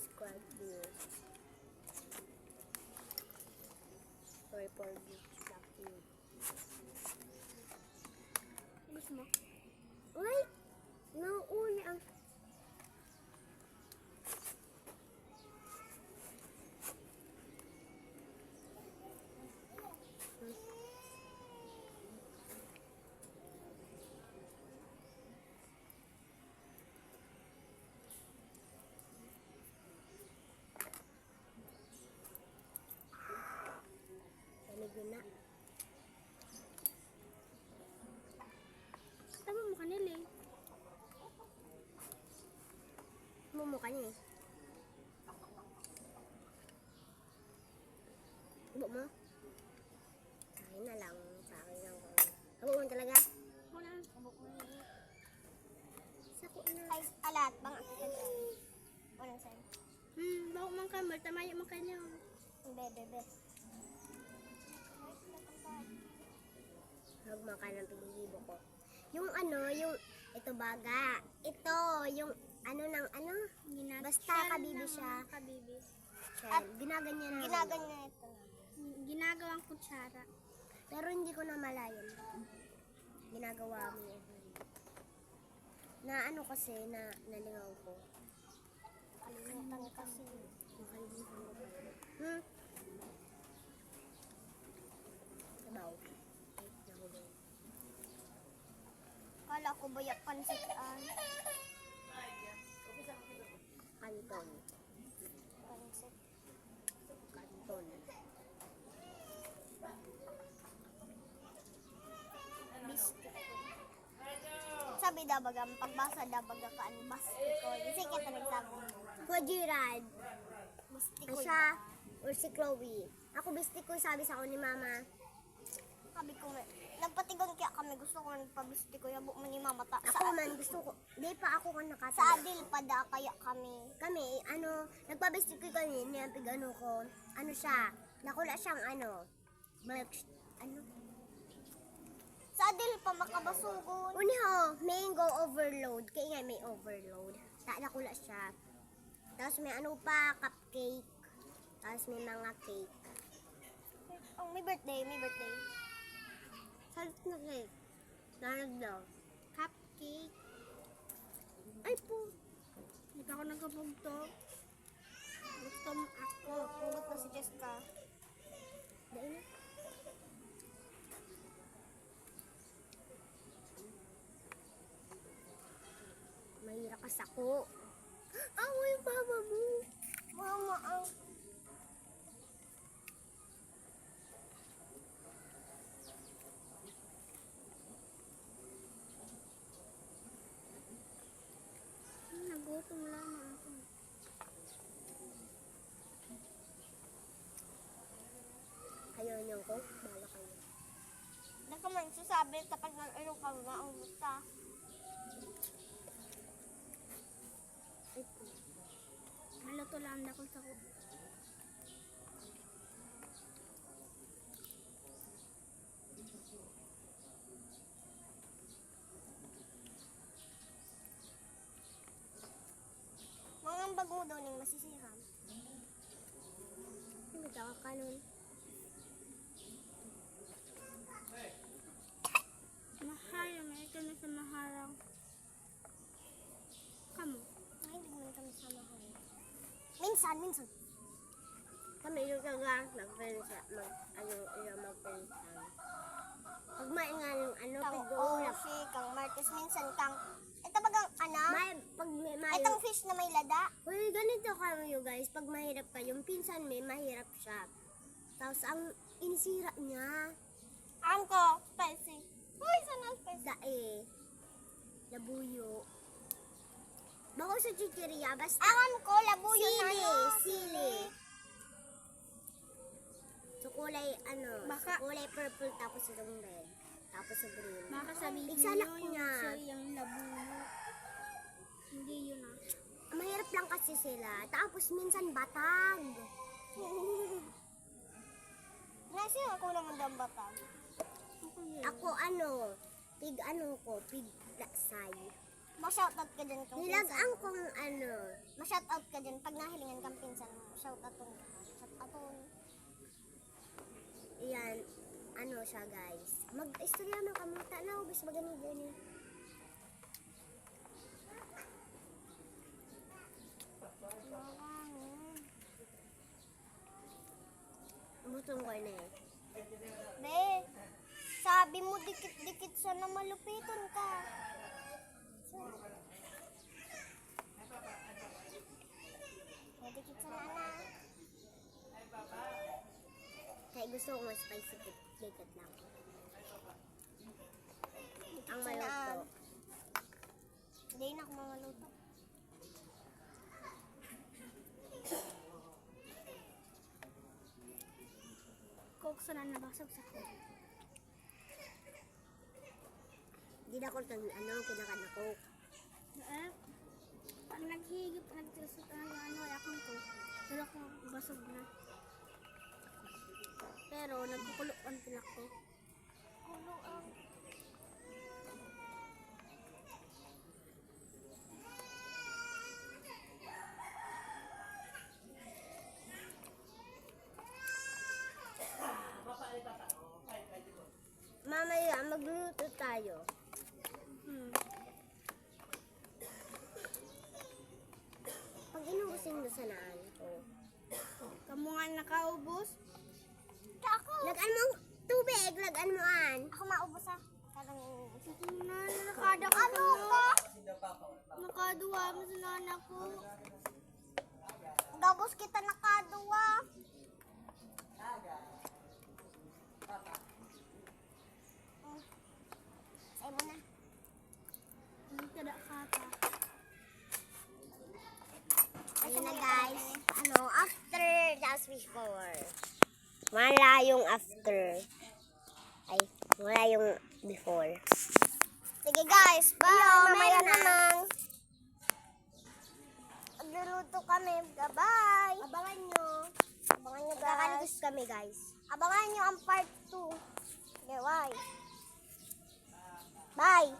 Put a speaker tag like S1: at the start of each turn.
S1: subscribe views. Sorry for distracting. Gusto mo? Uy! Nauuli ang... Guna. Tama mo kanila eh. Mumukha niya eh. Habo mo? Sakin na lang. Sakin lang. Habo mo talaga? Wala. Habo ko na eh. Sako na. Ay, alat. Bang walang sa'yo. Bako mang kamar. Tamaya mang kanya. Bebe. Hagma ka ng pilihibo ko. Yung yung ito baga. Ito, yung ng basta kabibi siya. Kabibi. At ginaganyan na. Ginaganyan ito. Ginagawang kutsara. Pero hindi ko na malayan. Ginagawa mo yun. Na kasi, na nalingaw ko. Kalimutan kasi. Nakalimutan ko pa. Sabaw. Kala ko ba yung pansitan? Kanton. Pansit. Kanton. Biscuit. Sabi dabagam, pagbasa dabaga ka ang bastikoy. Kasi kita nagsabi. Kujiran. Bastikoy. Siya, or si Chloe. Ako bastikoy, sabi sa ako ni Mama. Sabi ko, nagpatigon kaya kami, gusto ko nagpabisti ko, yabo mo ni Mama. Ako man, gusto ko, di pa ako kan nakatawa. Sa Adil pa da, kaya kami. Kami, nagpabisti ko kami, niyapig ko, siya, nakula siyang milk, Sa Adil pa, makabasugon. Uniho, mango overload, kaya nga may overload. Nakula siya. Tapos may pa, cupcake. Tapos may mga cake. Oh, may birthday. Salit na cake. Nanag daw. Cupcake. Ay po. Hindi pa ako nagkapugtog. Gusto mo ako. Pugot na si Jessica. Dahil na. Mahira ka sako. Ako yung mama mo. Mama ang... Nagutom lang ako. Ayaw niyo ko? Bala kayo. Hindi ka man sasabi kapag nang ka nga ang gusta. Maluto lang ako sa ko. Mga bago daw ning masisiram. Hindi ka kanon. Mahal, may ito na sa maharang. Kamu? Ay, hindi naman kami sa maharang. Minsan. Kami yung kagang mag-pensan. Pag maingan yung pigo. Si Kang Martes, minsan Kang, ito bagang itong fish na may lada. Uy, ganito kayo guys, pag mahirap kayo, yung pinsan mahirap siya. Tapos ang inisira niya. Ang ko, spicy. Uy, sana spicy. Dae. Labuyo. Bako sa chichirya, basta. Ang ko, labuyo sili. So kulay, kulay purple tapos itong red. Tapos sa green. Baka sabihin nyo yung labuyo. Hindi yun Mahirap lang kasi sila. Tapos minsan batag. Nasi ako naman daw batag. Ako pig laksay. Ma-shoutout ka dyan kung
S2: Nilagaan kong ano.
S1: Ma-shoutout ka dyan pag nahilingan kang pinsan mo. Shoutouton ka. Shoutouton.
S2: Yan. Ano siya guys. Mag-istorya mo ka mga tanaw. Bis magani gani. Butong ko na eh.
S1: Be, sabi mo dikit-dikit sana malupiton ka. Dikit sana na.
S2: Kaya gusto ko mas spicy dikit lang. Ang
S1: Sana.
S2: maluto.
S1: Hindi na ako mamaluto. Coke sana nabasag sa coke.
S2: Hindi na ko kinakain ako.
S1: Pag naghihigip, nagtilasot na ay akong coke. Pero kung basog na. Pero nagkukuloan pila ko. Kuloan.
S2: Mamaya, magluluto tayo. Pag inuusin mo sa naan ko.
S1: Kamu nga nakaubos? Ako.
S2: Lagaan mo ang tubig, lagaan mo an.
S1: Ako maubos ah. Nakada ka ano ka? Nakaduwa mo sa nana ko. Gabos kita nakaduwa. Sa'yo mo na. Kada kata.
S2: Ayun na guys. After just before. Wala yung after. Ay, wala yung before.
S1: Sige guys, bye. Mamaya
S2: meron na.
S1: naman. Magluluto kami. Bye.
S2: Abangan nyo.
S1: Abangan nyo guys.
S2: Magkakaligos kami guys.
S1: Abangan nyo ang part 2. Okay, bye. Bye.